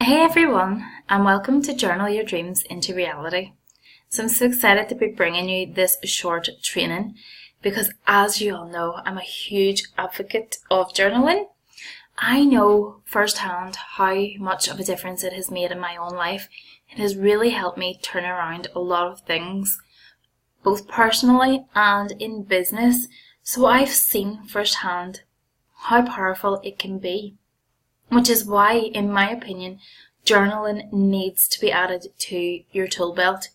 Hey everyone, and welcome to Journal Your Dreams into Reality. So I'm so excited to be bringing you this short training because, as you all know, I'm a huge advocate of journaling. I know firsthand how much of a difference it has made in my own life. It has really helped me turn around a lot of things, both personally and in business. So I've seen firsthand how powerful it can be. Which is why, in my opinion, journaling needs to be added to your tool belt.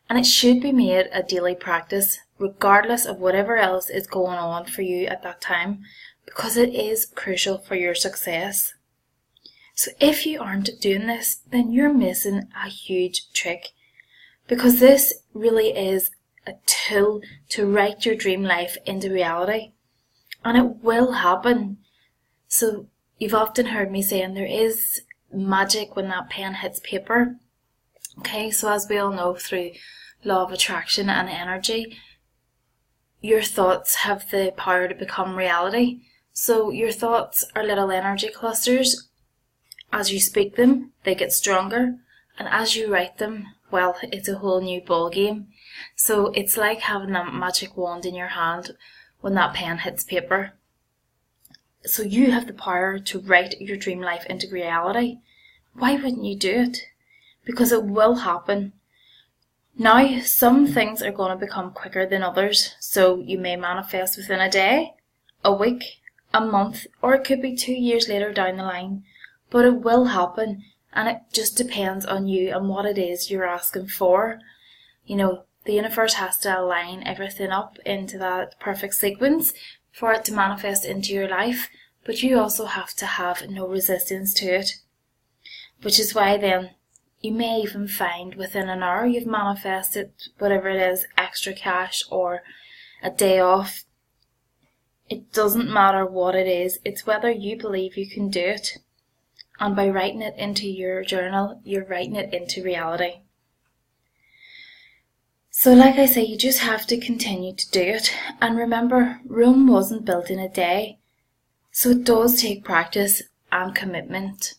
And it should be made a daily practice, regardless of whatever else is going on for you at that time, because it is crucial for your success. So if you aren't doing this, then you're missing a huge trick, because this really is a tool to write your dream life into reality. And it will happen. So you've often heard me saying there is magic when that pen hits paper. Okay, so as we all know through law of attraction and energy, your thoughts have the power to become reality. So your thoughts are little energy clusters. As you speak them, they get stronger. And as you write them, well, it's a whole new ball game. So it's like having a magic wand in your hand when that pen hits paper. So you have the power to write your dream life into reality. Why wouldn't you do it? Because it will happen. Now, some things are going to become quicker than others, so you may manifest within a day, a week, a month, or it could be 2 years later down the line. But it will happen, and it just depends on you and what it is you're asking for. You know, the universe has to align everything up into that perfect sequence for it to manifest into your life, but you also have to have no resistance to it. Which is why then you may even find within an hour you've manifested whatever it is, extra cash or a day off. It doesn't matter what it is, it's whether you believe you can do it. And by writing it into your journal, you're writing it into reality. So like I say, you just have to continue to do it. And remember, Rome wasn't built in a day. So it does take practice and commitment.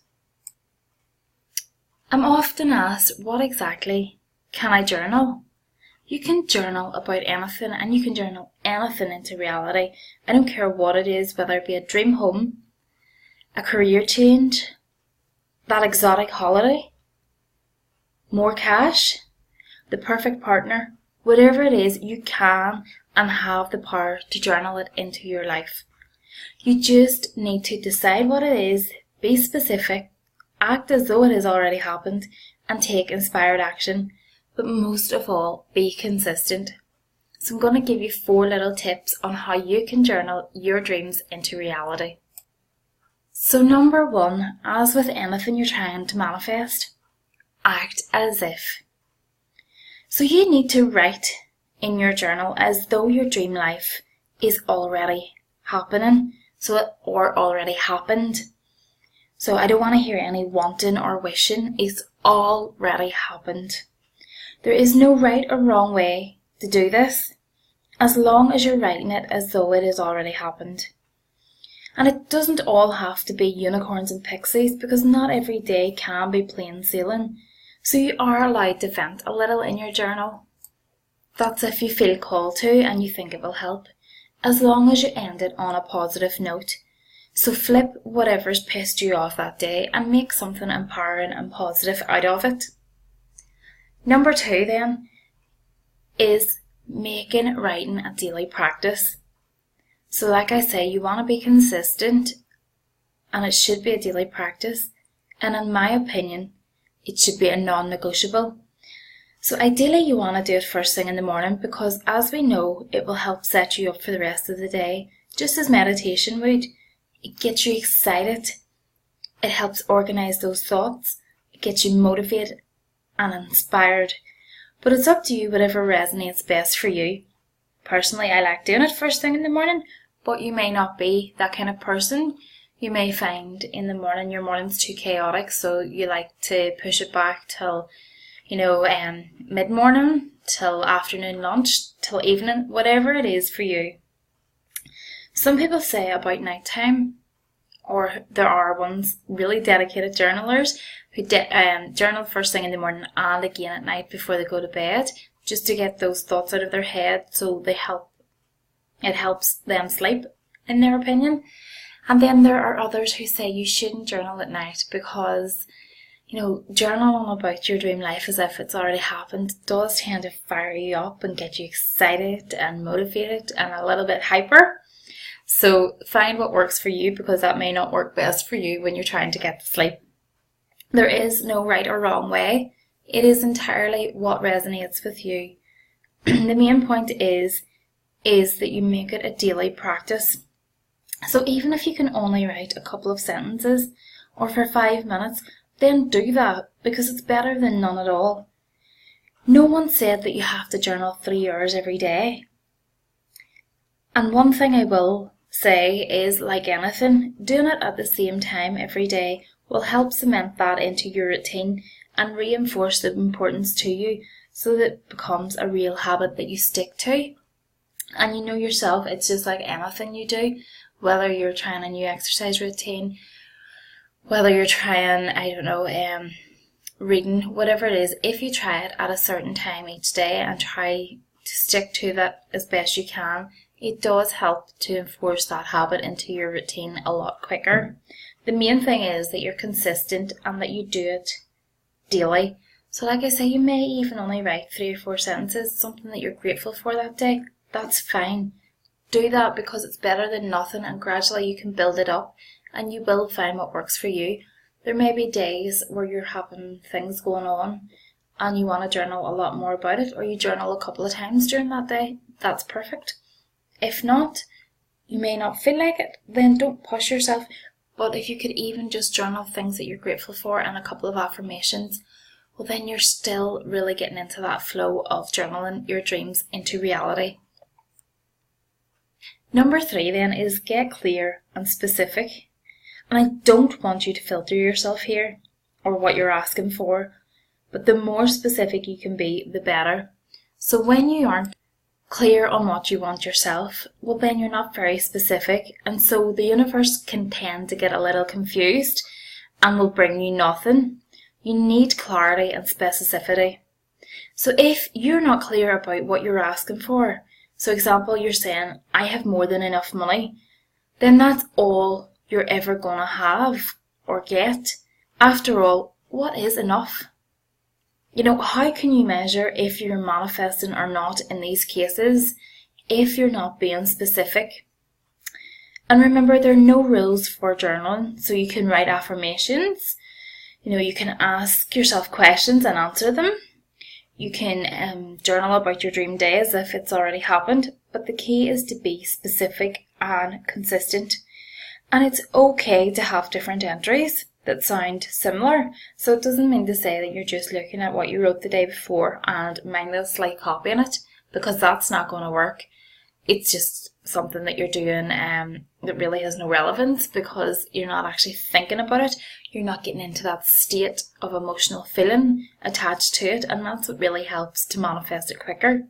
I'm often asked, what exactly can I journal? You can journal about anything, and you can journal anything into reality. I don't care what it is, whether it be a dream home, a career change, that exotic holiday, more cash, the perfect partner, whatever it is, you can and have the power to journal it into your life. You just need to decide what it is, be specific, act as though it has already happened, and take inspired action. But most of all, be consistent. So I'm going to give you 4 little tips on how you can journal your dreams into reality. So number 1, as with anything you're trying to manifest, act as if. So you need to write in your journal as though your dream life is already happening, or already happened. So I don't want to hear any wanting or wishing. It's already happened. There is no right or wrong way to do this, as long as you're writing it as though it has already happened. And it doesn't all have to be unicorns and pixies, because not every day can be plain sailing. So you are allowed to vent a little in your journal. That's if you feel called to and you think it will help, as long as you end it on a positive note. So flip whatever's pissed you off that day and make something empowering and positive out of it. Number 2 then is making writing a daily practice. So like I say, you want to be consistent, and it should be a daily practice. And in my opinion, it should be a non-negotiable. So ideally you want to do it first thing in the morning, because as we know, it will help set you up for the rest of the day, just as meditation would. It gets you excited. It helps organize those thoughts. It gets you motivated and inspired. But it's up to you, whatever resonates best for you. Personally, I like doing it first thing in the morning, but you may not be that kind of person. You may find in the morning your morning's too chaotic, so you like to push it back till, mid-morning, till afternoon lunch, till evening, whatever it is for you. Some people say about nighttime, or there are ones really dedicated journalers who journal first thing in the morning and again at night before they go to bed, just to get those thoughts out of their head, so it helps them sleep, in their opinion. And then there are others who say you shouldn't journal at night because, journaling about your dream life as if it's already happened does tend to fire you up and get you excited and motivated and a little bit hyper. So find what works for you, because that may not work best for you when you're trying to get to sleep. There is no right or wrong way. It is entirely what resonates with you. The main point is that you make it a daily practice. So even if you can only write a couple of sentences or for 5 minutes, then do that, because it's better than none at all. No one said that you have to journal 3 hours every day. And one thing I will say is, like anything, doing it at the same time every day will help cement that into your routine and reinforce the importance to you, so that it becomes a real habit that you stick to. And you know yourself, it's just like anything you do, whether you're trying a new exercise routine, whether you're trying, reading, whatever it is, if you try it at a certain time each day and try to stick to that as best you can, it does help to enforce that habit into your routine a lot quicker. The main thing is that you're consistent and that you do it daily. So like I say, you may even only write 3 or 4 sentences, something that you're grateful for that day. That's fine. Do that, because it's better than nothing, and gradually you can build it up and you will find what works for you. There may be days where you're having things going on and you want to journal a lot more about it, or you journal a couple of times during that day. That's perfect. If not, you may not feel like it, then don't push yourself. But if you could even just journal things that you're grateful for and a couple of affirmations, well, then you're still really getting into that flow of journaling your dreams into reality. Number 3 then is get clear and specific. And I don't want you to filter yourself here or what you're asking for, but the more specific you can be, the better. So when you aren't clear on what you want yourself, well, then you're not very specific, and so the universe can tend to get a little confused and will bring you nothing. You need clarity and specificity. So if you're not clear about what you're asking for, so example, you're saying, I have more than enough money, then that's all you're ever going to have or get. After all, what is enough? How can you measure if you're manifesting or not in these cases if you're not being specific? And remember, there are no rules for journaling, so you can write affirmations. You can ask yourself questions and answer them. You can journal about your dream day as if it's already happened, but the key is to be specific and consistent. And it's okay to have different entries that sound similar. So it doesn't mean to say that you're just looking at what you wrote the day before and mindlessly copying it, because that's not going to work. It's just something that you're doing that really has no relevance, because you're not actually thinking about it. You're not getting into that state of emotional feeling attached to it, and that's what really helps to manifest it quicker.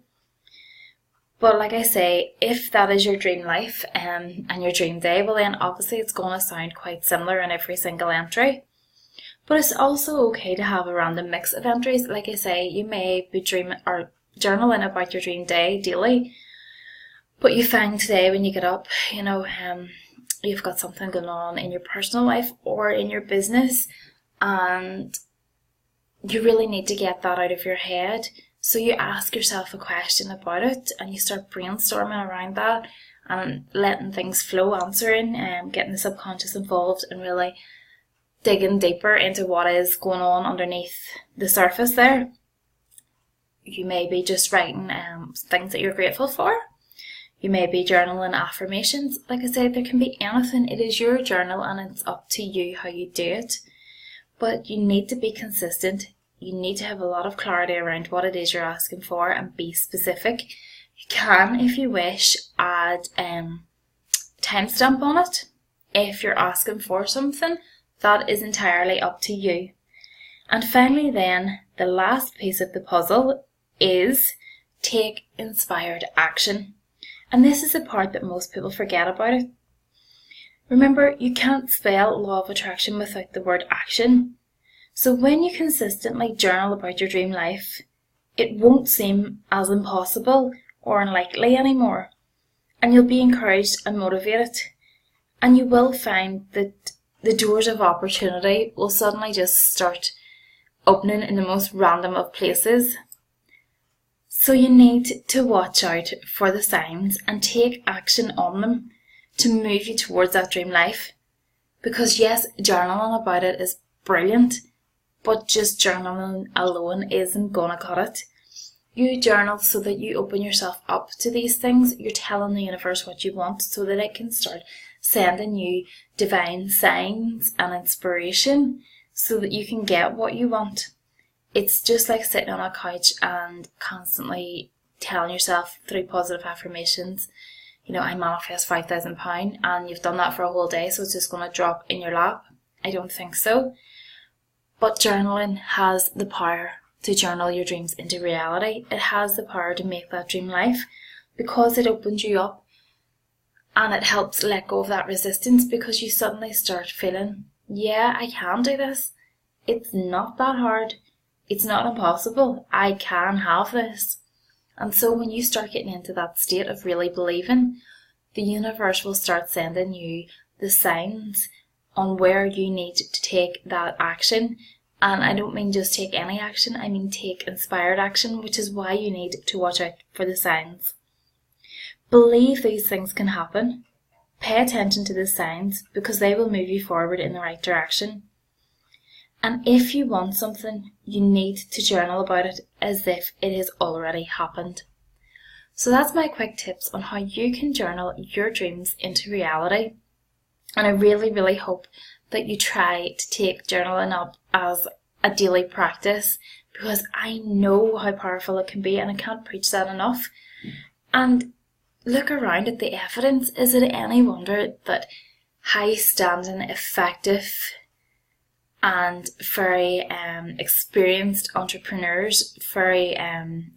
But like I say, if that is your dream life and your dream day, well then obviously it's going to sound quite similar in every single entry. But it's also okay to have a random mix of entries. Like I say, you may be dreaming or journaling about your dream day daily, but you find today when you get up, you've got something going on in your personal life or in your business, and you really need to get that out of your head. So you ask yourself a question about it and you start brainstorming around that and letting things flow, answering and getting the subconscious involved and really digging deeper into what is going on underneath the surface there. You may be just writing things that you're grateful for. You may be journaling affirmations. Like I said, there can be anything. It is your journal and it's up to you how you do it. But you need to be consistent. You need to have a lot of clarity around what it is you're asking for and be specific. You can, if you wish, add timestamp on it. If you're asking for something, that is entirely up to you. And finally then, the last piece of the puzzle is take inspired action. And this is the part that most people forget about it. Remember, you can't spell law of attraction without the word action. So when you consistently journal about your dream life, it won't seem as impossible or unlikely anymore. And you'll be encouraged and motivated. And you will find that the doors of opportunity will suddenly just start opening in the most random of places. So you need to watch out for the signs and take action on them to move you towards that dream life. Because yes, journaling about it is brilliant, but just journaling alone isn't gonna cut it. You journal so that you open yourself up to these things. You're telling the universe what you want so that it can start sending you divine signs and inspiration so that you can get what you want. It's just like sitting on a couch and constantly telling yourself through positive affirmations, I manifest £5,000, and you've done that for a whole day, so it's just going to drop in your lap. I don't think so. But journaling has the power to journal your dreams into reality. It has the power to make that dream life because it opens you up and it helps let go of that resistance, because you suddenly start feeling, yeah, I can do this. It's not that hard. It's not impossible. I can have this. And so when you start getting into that state of really believing, the universe will start sending you the signs on where you need to take that action. And I don't mean just take any action, I mean take inspired action, which is why you need to watch out for the signs. Believe these things can happen. Pay attention to the signs because they will move you forward in the right direction. And if you want something, you need to journal about it as if it has already happened. So that's my quick tips on how you can journal your dreams into reality. And I really, really hope that you try to take journaling up as a daily practice, because I know how powerful it can be and I can't preach that enough. And look around at the evidence. Is it any wonder that high-standing, effective and very experienced entrepreneurs, very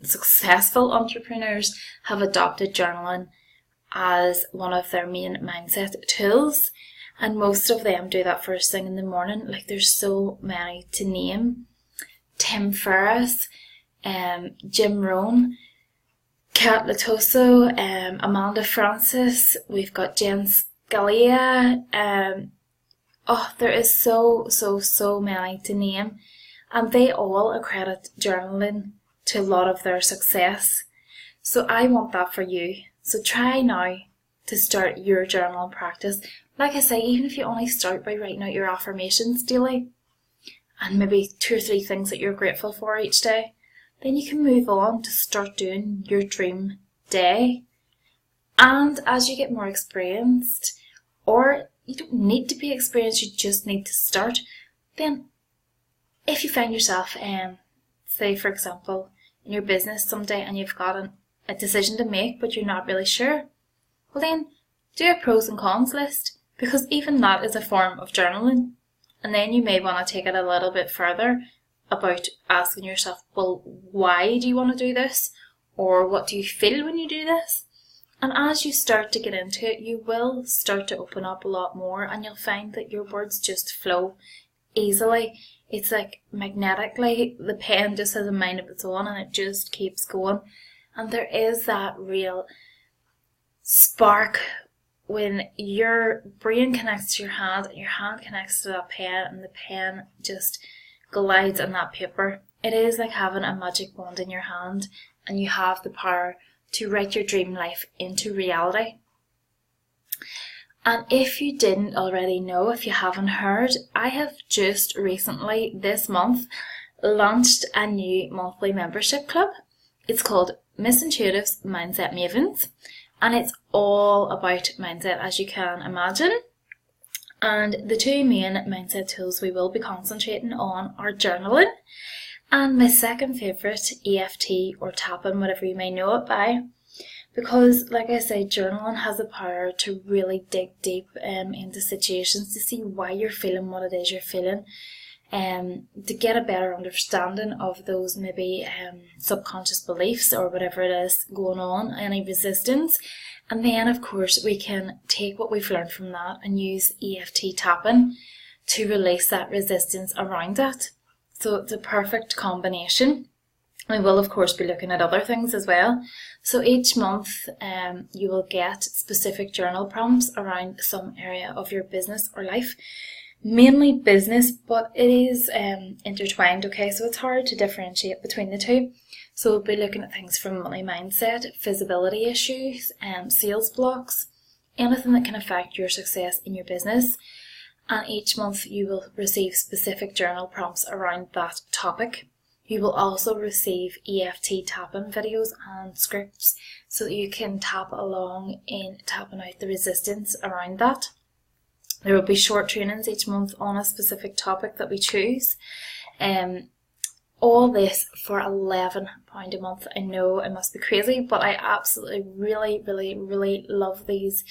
successful entrepreneurs have adopted journaling as one of their main mindset tools? And most of them do that first thing in the morning. Like, there's so many to name. Tim Ferriss, Jim Rohn, Kat Latoso, Amanda Frances, we've got Jen Scalia, there is so many to name, and they all accredit journaling to a lot of their success. So I want that for you. So try now to start your journaling practice. Like I say, even if you only start by writing out your affirmations daily, and maybe 2 or 3 things that you're grateful for each day, then you can move on to start doing your dream day. And as you get more experienced, or you don't need to be experienced, you just need to start, then if you find yourself, say for example, in your business someday and you've got a decision to make but you're not really sure, well then do a pros and cons list, because even that is a form of journaling. And then you may want to take it a little bit further about asking yourself, well, why do you want to do this? Or what do you feel when you do this? And as you start to get into it, you will start to open up a lot more, and you'll find that your words just flow easily. It's like magnetically, the pen just has a mind of its own and it just keeps going. And there is that real spark when your brain connects to your hand and your hand connects to that pen and the pen just glides on that paper. It is like having a magic wand in your hand, and you have the power to write your dream life into reality. And if you didn't already know, if you haven't heard, I have just recently, this month, launched a new monthly membership club. It's called Miss Intuitive's Mindset Mavens, and it's all about mindset, as you can imagine. And the 2 main mindset tools we will be concentrating on are journaling and my second favourite, EFT, or tapping, whatever you may know it by. Because, like I say, journaling has the power to really dig deep into situations to see why you're feeling what it is you're feeling, to get a better understanding of those maybe subconscious beliefs or whatever it is going on, any resistance. And then of course we can take what we've learned from that and use EFT tapping to release that resistance around that. So it's a perfect combination. We will of course be looking at other things as well. So each month you will get specific journal prompts around some area of your business or life. Mainly business, but it is intertwined, okay? So it's hard to differentiate between the two. So we'll be looking at things from money mindset, visibility issues, sales blocks, anything that can affect your success in your business. And each month you will receive specific journal prompts around that topic. You will also receive EFT tapping videos and scripts so that you can tap along in tapping out the resistance around that. There will be short trainings each month on a specific topic that we choose. All this for £11 a month. I know it must be crazy, but I absolutely really love these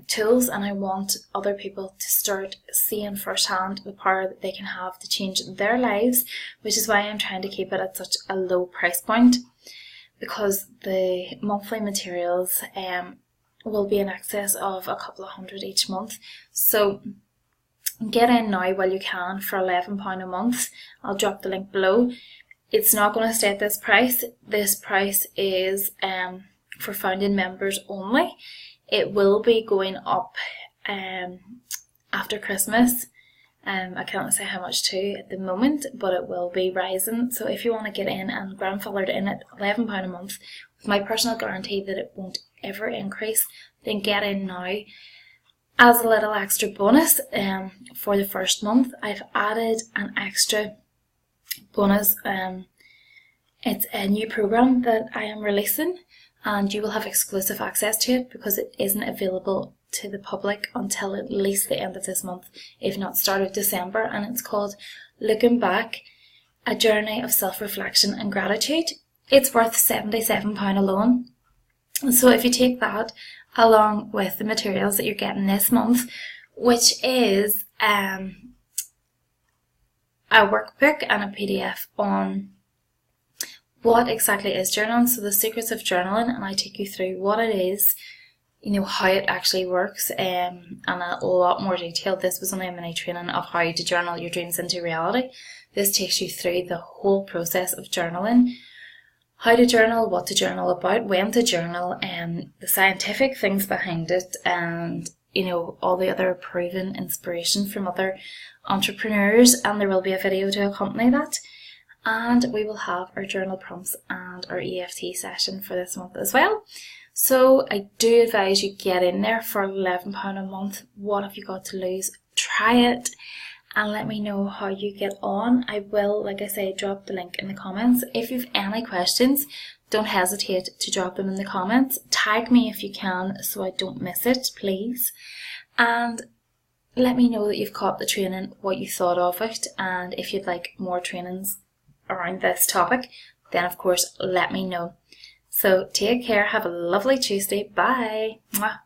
tools, and I want other people to start seeing firsthand the power that they can have to change their lives, which is why I'm trying to keep it at such a low price point, because the monthly materials will be in excess of a couple of hundred each month. So get in now while you can for £11 a month. I'll drop the link below. It's not going to stay at this price. This price is for founding members only. It will be going up after Christmas. I can't say how much to at the moment, but it will be rising. So if you want to get in and grandfathered in at £11 a month, with my personal guarantee that it won't ever increase, then get in now. As a little extra bonus for the first month, I've added an extra bonus. It's a new program that I am releasing, and you will have exclusive access to it because it isn't available to the public until at least the end of this month, if not start of December. And it's called Looking Back, A Journey of Self-Reflection and Gratitude. It's worth £77 alone. So if you take that along with the materials that you're getting this month, which is a workbook and a PDF on what exactly is journaling, so the secrets of journaling, and I take you through what it is, you know, how it actually works, and a lot more detail. This was only a mini training of how to journal your dreams into reality. This takes you through the whole process of journaling, how to journal, what to journal about, when to journal, and the scientific things behind it, and you know, all the other proven inspiration from other entrepreneurs. And there will be a video to accompany that. And we will have our journal prompts and our EFT session for this month as well. So I do advise you get in there for £11 a month. What have you got to lose? Try it and let me know how you get on. I will, like I say, drop the link in the comments. If you've any questions, don't hesitate to drop them in the comments. Tag me if you can so I don't miss it, please. And let me know that you've caught the training, what you thought of it, and if you'd like more trainings around this topic, then of course let me know. So take care, have a lovely Tuesday, bye. Mwah.